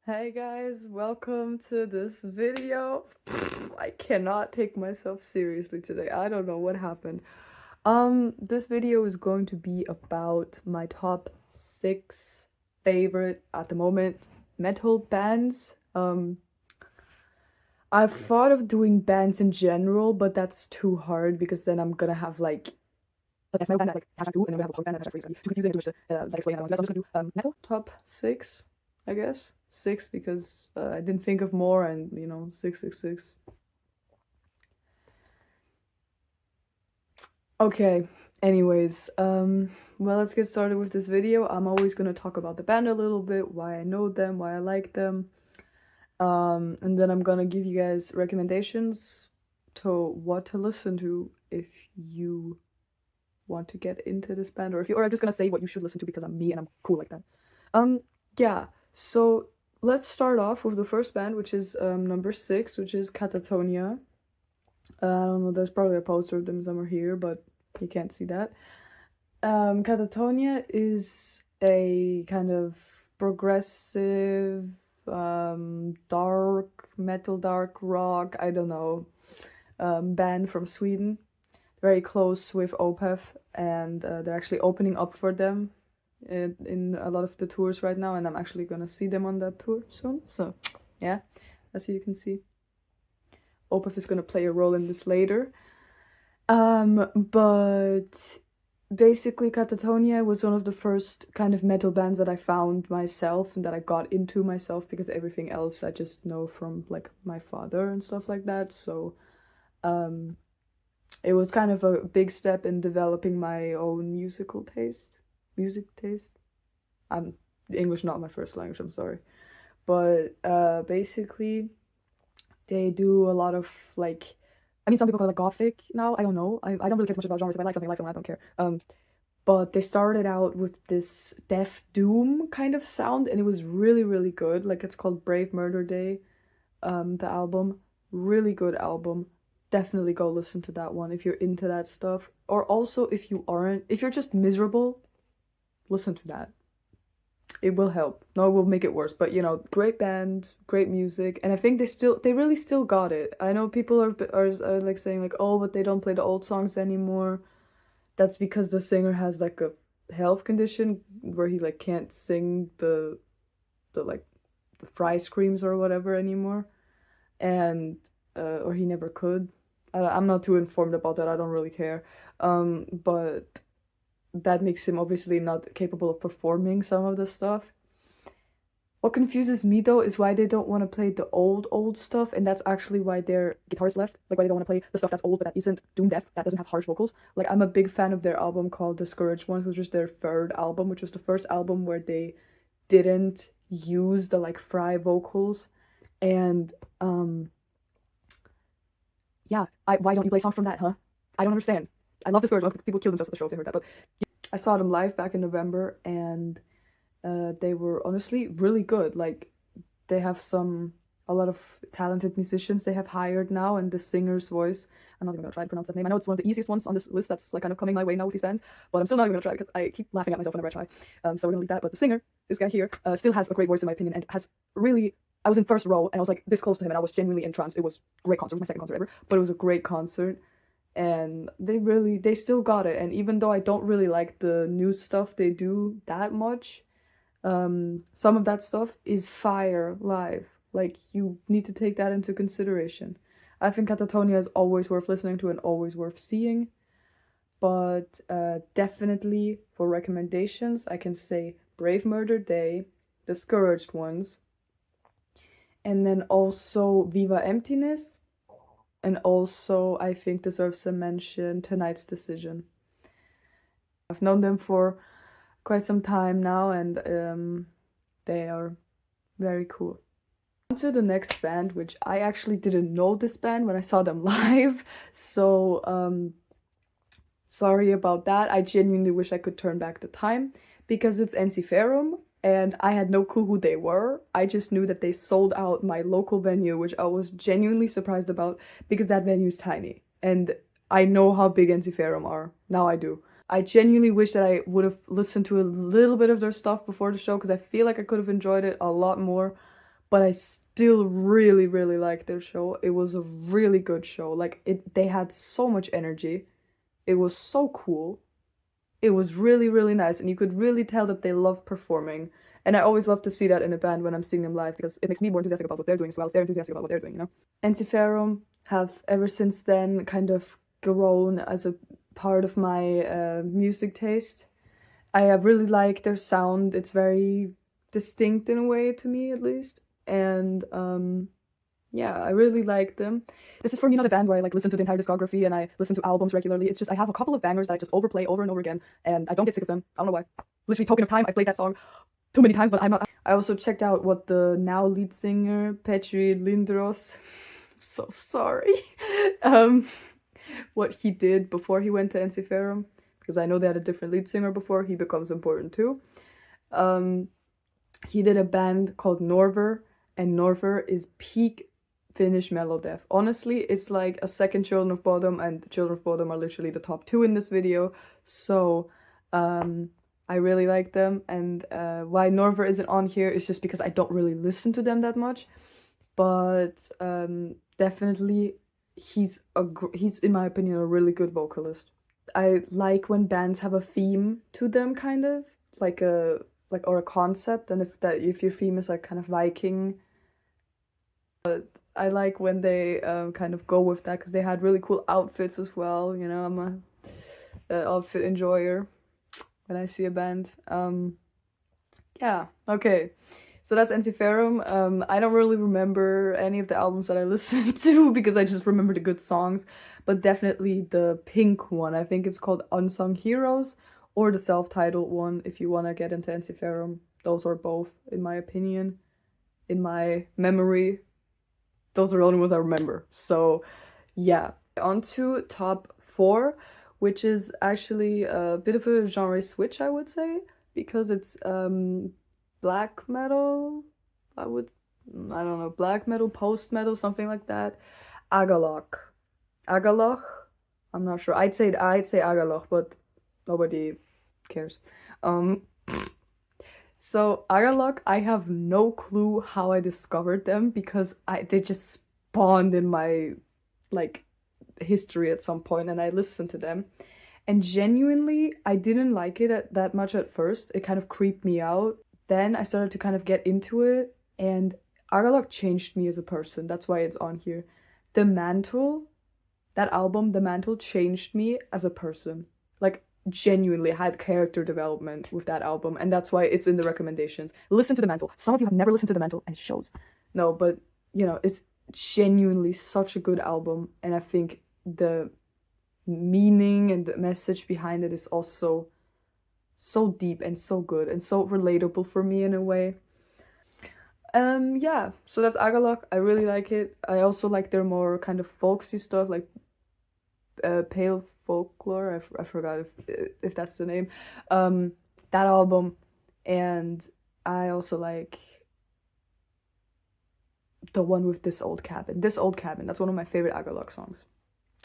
Hey guys, welcome to this video. I cannot take myself seriously today. I don't know what happened. This video is going to be about my top 6 favorite at the moment metal bands. I've thought of doing bands in general, but that's too hard because then I'm gonna have like a metal band that like hashtag two, and then we have a punk band that hashtag three. So too confusing to just like explain that one. So I'm just gonna do metal top 6, I guess. 6 because I didn't think of more, and 666. Okay, anyways, well, let's get started with this video. I'm always gonna talk about the band a little bit, why I know them, why I like them, and then I'm gonna give you guys recommendations to what to listen to if you want to get into this band, or I'm just gonna say what you should listen to because I'm me and I'm cool like that. Um, yeah, so let's start off with the first band, which is number 6, which is Catatonia. I don't know, there's probably a poster of them somewhere here, but you can't see that. Catatonia is a kind of progressive, dark metal, dark rock, I don't know, band from Sweden. Very close with Opeth, and they're actually opening up for them in a lot of the tours right now, and I'm actually gonna see them on that tour soon. So, yeah, as you can see, Opeth is gonna play a role in this later. But basically, Catatonia was one of the first kind of metal bands that I found myself and that I got into myself because everything else I just know from like my father and stuff like that. So, um, it was kind of a big step in developing my own music taste. English not my first language, I'm sorry. But basically they do a lot of like, I mean, some people call it gothic now. I don't know. I don't really care too much about genres. If I like something, I like something. I don't care. But they started out with this death doom kind of sound, and it was really really good. Like, it's called Brave Murder Day. The album, really good album. Definitely go listen to that one if you're into that stuff. Or also, if you aren't, if you're just miserable, listen to that. It will help. No, it will make it worse. But great band, great music, and I think they really still got it. I know people are like saying like, oh, but they don't play the old songs anymore. That's because the singer has like a health condition where he like can't sing the like the fry screams or whatever anymore, and or he never could. I'm not too informed about that. I don't really care. But that makes him obviously not capable of performing some of the stuff. What confuses me though is why they don't want to play the old stuff, and that's actually why their guitarist left. Like, why they don't want to play the stuff that's old but that isn't doom death, that doesn't have harsh vocals. Like, I'm a big fan of their album called Discouraged Ones, which was their third album, which was the first album where they didn't use the like fry vocals. And yeah, why don't you play songs from that, huh? I don't understand. I love Discouraged Ones. People kill themselves at the show if they heard that, but I saw them live back in November, and they were honestly really good. Like, they have a lot of talented musicians they have hired now, and the singer's voice, I'm not even gonna try to pronounce that name. I know it's one of the easiest ones on this list that's like kind of coming my way now with these bands, but I'm still not even gonna try because I keep laughing at myself whenever I try. So we're gonna leave that. But the singer, this guy here, still has a great voice in my opinion, and has really. I was in first row and I was like this close to him, and I was genuinely entranced. It was a great concert. It was my second concert ever, but it was a great concert, and they still got it. And even though I don't really like the new stuff they do that much, some of that stuff is fire live. Like, you need to take that into consideration. I think Catatonia is always worth listening to and always worth seeing. But definitely for recommendations, I can say Brave Murder Day, Discouraged Ones, and then also Viva Emptiness, and also I think deserves a mention Tonight's Decision. I've known them for quite some time now, and they are very cool. On to the next band, which I actually didn't know this band when I saw them live, so sorry about that. I genuinely wish I could turn back the time because it's Ensiferum, and I had no clue who they were. I just knew that they sold out my local venue, which I was genuinely surprised about because that venue is tiny, and I know how big Ensiferum are. Now I do. I genuinely wish that I would have listened to a little bit of their stuff before the show because I feel like I could have enjoyed it a lot more. but I still really, really liked their show. It was a really good show. Like they had so much energy. It was so cool. It was really, really nice, and you could really tell that they love performing. And I always love to see that in a band when I'm seeing them live, because it makes me more enthusiastic about what they're doing as well. If they're enthusiastic about what they're doing, you know? Ensiferum have ever since then kind of grown as a part of my music taste. I have really liked their sound. It's very distinct in a way, to me at least. And yeah, I really like them. This is for me not a band where I like listen to the entire discography and I listen to albums regularly. It's just I have a couple of bangers that I just overplay over and over again, and I don't get sick of them. I don't know why. Literally, Token of Time, I played that song too many times, but I'm not. I also checked out what the now lead singer Petri Lindros, so sorry, what he did before he went to Ensiferum, because I know they had a different lead singer before. He becomes important too. He did a band called Norver, and Norver is peak Finnish melodeath. Honestly, it's like a second Children of Bodom, and Children of Bodom are literally the top 2 in this video. So I really like them, and why Norver isn't on here is just because I don't really listen to them that much. But definitely he's in my opinion a really good vocalist. I like when bands have a theme to them, kind of like or a concept, and if your theme is like kind of Viking. But I like when they kind of go with that, because they had really cool outfits as well. You know, I'm a outfit enjoyer when I see a band. Yeah, okay. So that's Ensiferum. I don't really remember any of the albums that I listened to because I just remember the good songs, but definitely the Pink one. I think it's called Unsung Heroes, or the self-titled one if you want to get into Ensiferum. Those are both, in my opinion, in my memory. Those are the only ones I remember. So yeah, on to top 4, which is actually a bit of a genre switch, I would say, because it's black metal. I don't know, black metal, post metal, something like that. Agaloch. Agaloch? I'm not sure. I'd say Agaloch, but nobody cares. So Agaloch, I have no clue how I discovered them, because they just spawned in my like history at some point, and I listened to them. And genuinely, I didn't like it that much at first. It kind of creeped me out. Then I started to kind of get into it, and Agaloch changed me as a person. That's why it's on here. The Mantle, that album, The Mantle, changed me as a person. Like, genuinely had character development with that album, and that's why it's in the recommendations. Listen to The Mantle. Some of you have never listened to The Mantle, and it shows. No, but, you know, it's genuinely such a good album, and I think the meaning and the message behind it is also so deep and so good and so relatable for me in a way. Yeah, so that's Agaloch. I really like it. I also like their more kind of folksy stuff, like Pale Folklore. I forgot if that's the name. That album. And I also like the one with This Old Cabin. This Old Cabin. That's one of my favorite Agaloch songs.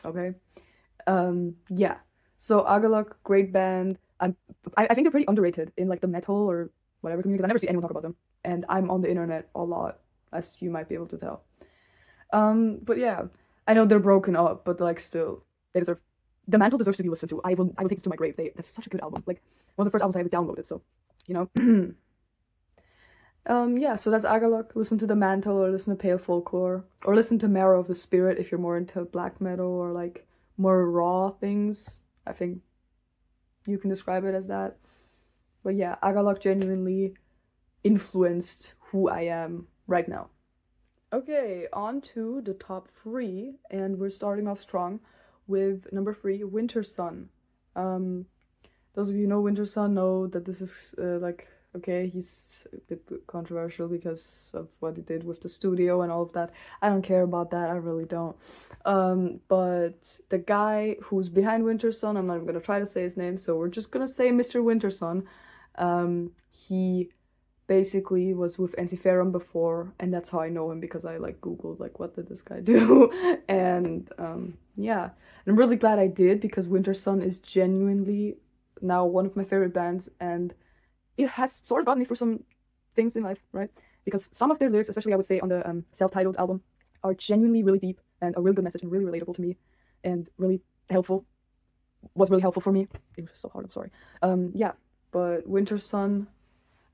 Okay. Yeah. So Agaloch, great band. I think they're pretty underrated in like the metal or whatever community, because I never see anyone talk about them. And I'm on the internet a lot, as you might be able to tell. But yeah, I know they're broken up, but like still, they deserve. The Mantle deserves to be listened to. I will take this to my grave. That's such a good album. Like one of the first albums I ever downloaded. So, you know. Yeah, so that's Agaloch. Listen to The Mantle, or listen to Pale Folklore, or listen to Marrow of the Spirit if you're more into black metal or like more raw things. I think you can describe it as that. But yeah, Agaloch genuinely influenced who I am right now. Okay, on to the top 3, and we're starting off strong with number 3, Winter Sun. Those of you who know Winter Sun know that this is like, okay, he's a bit controversial because of what he did with the studio and all of that. I don't care about that, I really don't. But the guy who's behind Winter Sun, I'm not even gonna try to say his name, so we're just gonna say Mr. Winter Sun. He basically was with Ensiferum before, and that's how I know him, because I like googled like what did this guy do. And yeah, and I'm really glad I did, because Winter Sun is genuinely now one of my favorite bands, and it has sort of gotten me through some things in life, right? because some of their lyrics, especially I would say on the self-titled album, are genuinely really deep and a really good message and really relatable to me and really helpful. Was really helpful for me. It was so hard, I'm sorry. Yeah, but Winter Sun,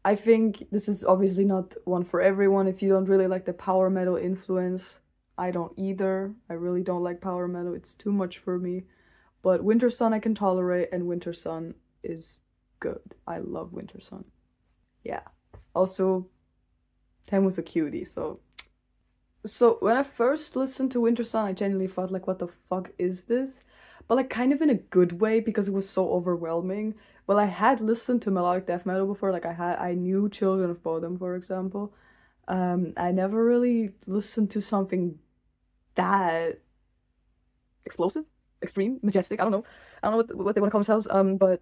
I think this is obviously not one for everyone. If you don't really like the power metal influence, I don't either. I really don't like power metal. It's too much for me. But Winter Sun I can tolerate, and Winter Sun is good. I love Winter Sun. Yeah. Also, Tem was a cutie, so when I first listened to Winter Sun, I genuinely thought like, what the fuck is this? But like kind of in a good way because it was so overwhelming. Well, I had listened to melodic death metal before, like I knew Children of Bodom, for example. I never really listened to something that explosive, extreme, majestic. I don't know. I don't know what they want to call themselves. But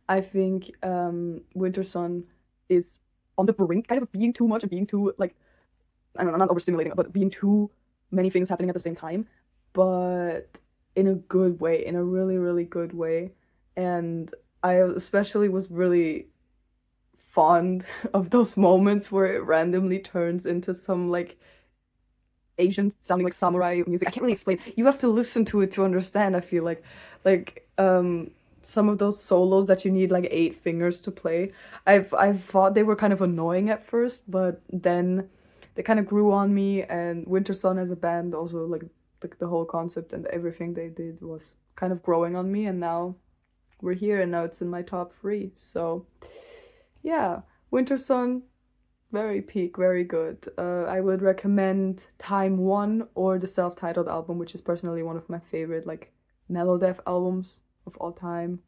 I think Winter Sun is on the brink, kind of being too much and being too like, I don't know, not overstimulating, but being too many things happening at the same time, but in a good way, in a really, really good way. And I especially was really fond of those moments where it randomly turns into some like Asian sounding like samurai music. I can't really explain. You have to listen to it to understand, I feel like some of those solos that you need like 8 fingers to play. I've thought they were kind of annoying at first, but then they kind of grew on me, and Winter Sun as a band also like the whole concept and everything they did was kind of growing on me, and now we're here and now it's in my top 3. So yeah, Winter Sun, very peak, very good. I would recommend Time 1 or the self-titled album, which is personally one of my favorite like melodeath albums of all time.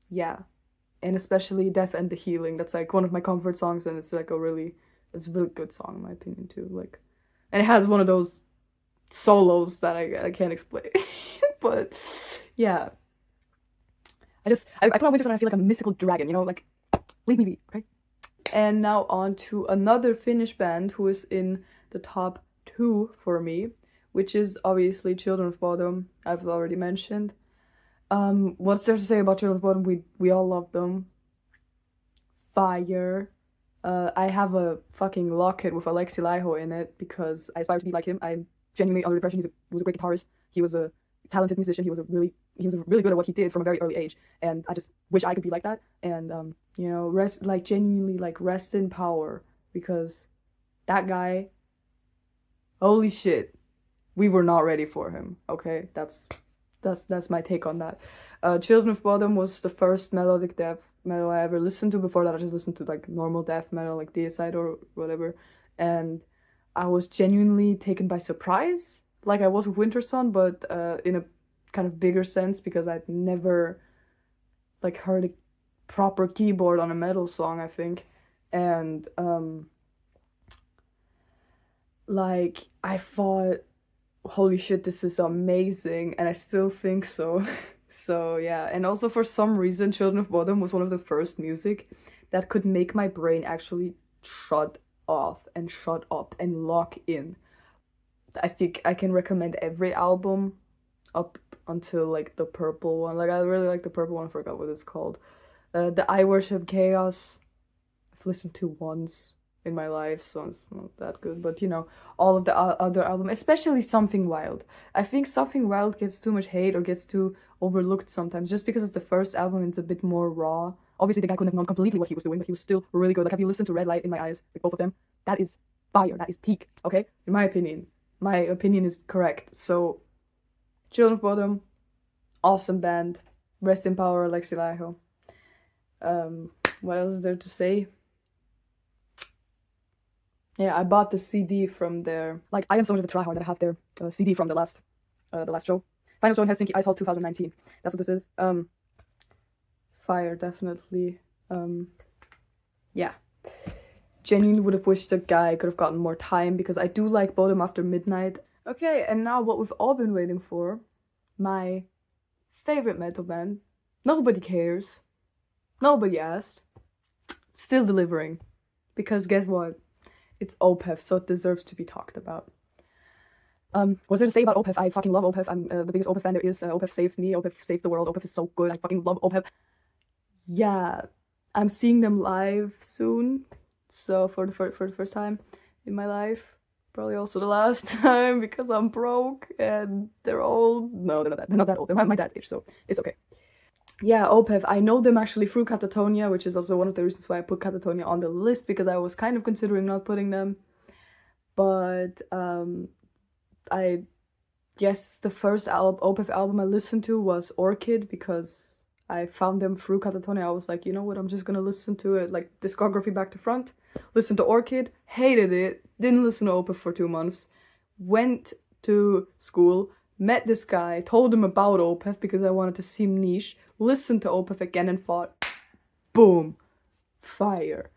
Yeah, and especially Death and the Healing. That's like one of my comfort songs, and it's like it's a really good song in my opinion too. Like, and it has one of those solos that I can't explain. But yeah, I put on Winter Sun and I feel like a mystical dragon, you know, like leave me be, okay? And now on to another Finnish band who is in the top 2 for me, which is obviously Children of Bodom. I've already mentioned. What's there to say about Children of Bodom? We all love them. Fire. I have a fucking locket with Alexi Laiho in it because I aspire to be like him. I'm genuinely under the impression he was a great guitarist. He was a talented musician. He was really good at what he did from a very early age, and I just wish I could be like that. And you know, genuinely rest in power, because that guy, holy shit, we were not ready for him. Okay, that's my take on that. Children of Bodom was the first melodic death metal I ever listened to. Before that, I just listened to like normal death metal, like Deicide or whatever, and I was genuinely taken by surprise, like I was with Winter Sun, but in a kind of bigger sense, because I'd never like heard a proper keyboard on a metal song, I think. And like I thought, holy shit, this is amazing, and I still think so. So yeah, and also for some reason Children of Bodom was one of the first music that could make my brain actually shut off and shut up and lock in. I think I can recommend every album up until like the purple one. Like I really like the purple one, I forgot what it's called. The I Worship Chaos, I've listened to once in my life, so it's not that good. But you know, all of the other albums, especially Something Wild. I think Something Wild gets too much hate or gets too overlooked sometimes, just because it's the first album and it's a bit more raw. Obviously, the guy couldn't have known completely what he was doing, but he was still really good. Like, have you listened to Red Light in My Eyes? Like, both of them? That is fire. That is peak, okay? In my opinion. My opinion is correct. So, Children of Bodom, awesome band. Rest in power, Alexi Laiho. What else is there to say? Yeah, I bought the CD from their... Like, I am so much of a tryhard that I have their CD from the last show. Final show in Helsinki, Ice Hall 2019. That's what this is. Fire, definitely. Yeah. Genuinely would have wished the guy could have gotten more time, because I do like Bodom After Midnight. Okay, and now what we've all been waiting for. My favorite metal band. Nobody cares. Nobody asked. Still delivering. Because guess what? It's Opeth, so it deserves to be talked about. What's there to say about Opeth? I fucking love Opeth. I'm the biggest Opeth fan there is. Opeth saved me. Opeth saved the world. Opeth is so good. I fucking love Opeth. Yeah, I'm seeing them live soon. So for the first time in my life, probably also the last time because I'm broke and they're old. No, they're not that old. They're my dad's age, so it's okay. Yeah, OPEF. I know them actually through Catatonia, which is also one of the reasons why I put Catatonia on the list, because I was kind of considering not putting them. But I guess the first OPEF album I listened to was Orchid, because I found them through Catatonia. I was like, you know what, I'm just gonna listen to it, like discography back to front. Listen to Orchid, hated it, didn't listen to OPEF for 2 months, went to school, met this guy, told him about OPEF because I wanted to seem niche, listened to OPEF again and thought, boom, fire.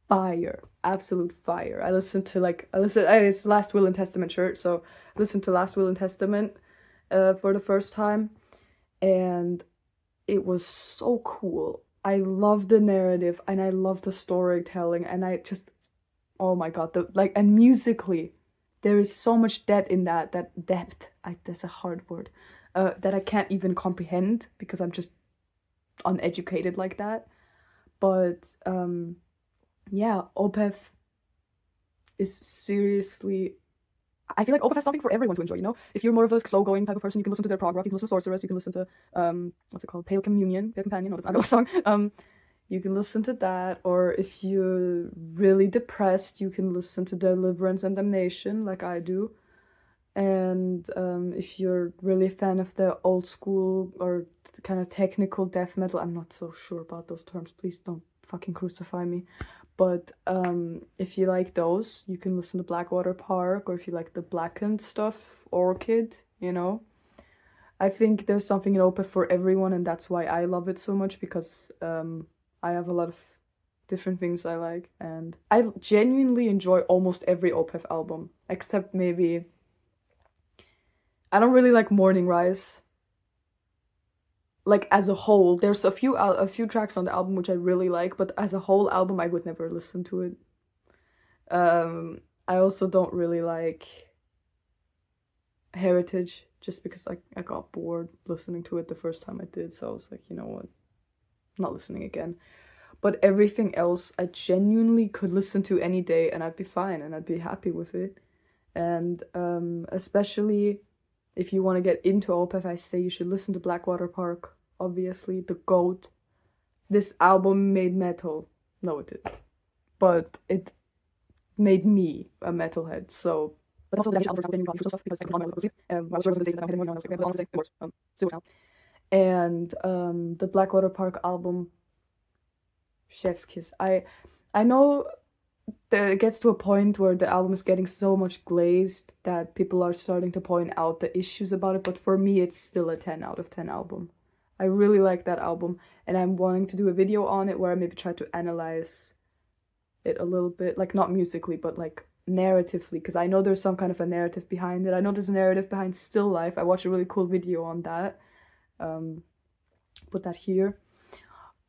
Fire, absolute fire. I listened, it's Last Will and Testament shirt, so I listened to Last Will and Testament for the first time, and it was so cool. I love the narrative and I love the storytelling, and I just, oh my god, and musically, there is so much depth in that depth. That's a hard word, that I can't even comprehend because I'm just uneducated like that. But yeah, OPEF is seriously, I feel like OPEF has something for everyone to enjoy, you know? If you're more of a slow-going type of person, you can listen to their prog rock, you can listen to Sorceress, you can listen to, what's it called? Pale Companion, no, that's not a song. You can listen to that, or if you're really depressed, you can listen to Deliverance and Damnation, like I do. And if you're really a fan of the old school or kind of technical death metal, I'm not so sure about those terms, please don't fucking crucify me. But if you like those, you can listen to Blackwater Park, or if you like the blackened stuff, Orchid, you know. I think there's something in OPEF for everyone, and that's why I love it so much, because I have a lot of different things I like, and I genuinely enjoy almost every OPEF album, except maybe, I don't really like Morning Rise. Like, as a whole, there's a few tracks on the album which I really like, but as a whole album, I would never listen to it. I also don't really like Heritage, just because I got bored listening to it the first time I did, so I was like, you know what, I'm not listening again. But everything else, I genuinely could listen to any day, and I'd be fine, and I'd be happy with it. And especially if you want to get into OPEF, I say you should listen to Blackwater Park, obviously, the GOAT. This album made metal. No, it didn't. But it made me a metalhead, so... But also, the album was not for stuff, because I could not my sleep. I was realizing the days, and I was like, okay, I'm going to And the Blackwater Park album, chef's kiss. I know that it gets to a point where the album is getting so much glazed that people are starting to point out the issues about it, but for me it's still a 10 out of 10 album. I really like that album, and I'm wanting to do a video on it where I maybe try to analyze it a little bit, like not musically, but like narratively, because I know there's some kind of a narrative behind it. I know there's a narrative behind Still Life. I watched a really cool video on that. Put that here.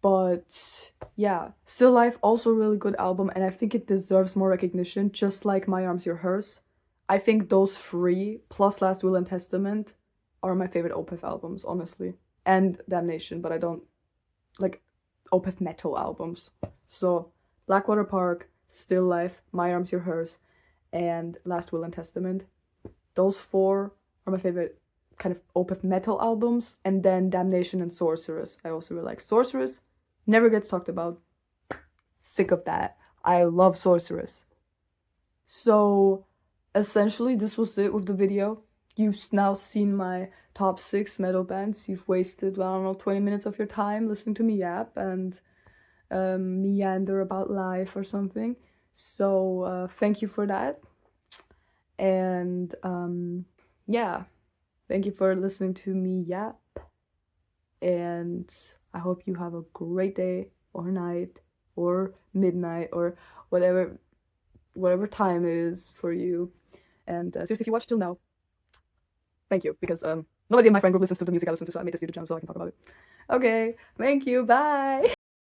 But yeah, Still Life, also a really good album, and I think it deserves more recognition, just like My Arms, Your Hers. I think those three, plus Last Will and Testament, are my favorite OPEF albums, honestly. And Damnation, but I don't like OPEF metal albums. So, Blackwater Park, Still Life, My Arms, Your Hers, and Last Will and Testament. Those four are my favorite kind of OPEF metal albums. And then Damnation and Sorceress. I also really like Sorceress. Never gets talked about. Sick of that. I love Sorceress. So, essentially, this was it with the video. You've now seen my top 6 metal bands. You've wasted, I don't know, 20 minutes of your time listening to me yap and meander about life or something. So, thank you for that. And, yeah. Thank you for listening to me yap. And I hope you have a great day or night or midnight or whatever time it is for you. And seriously, if you watched till now, thank you, because nobody in my friend group listens to the music I listen to, so I made this YouTube channel so I can talk about it. Okay, thank you, bye!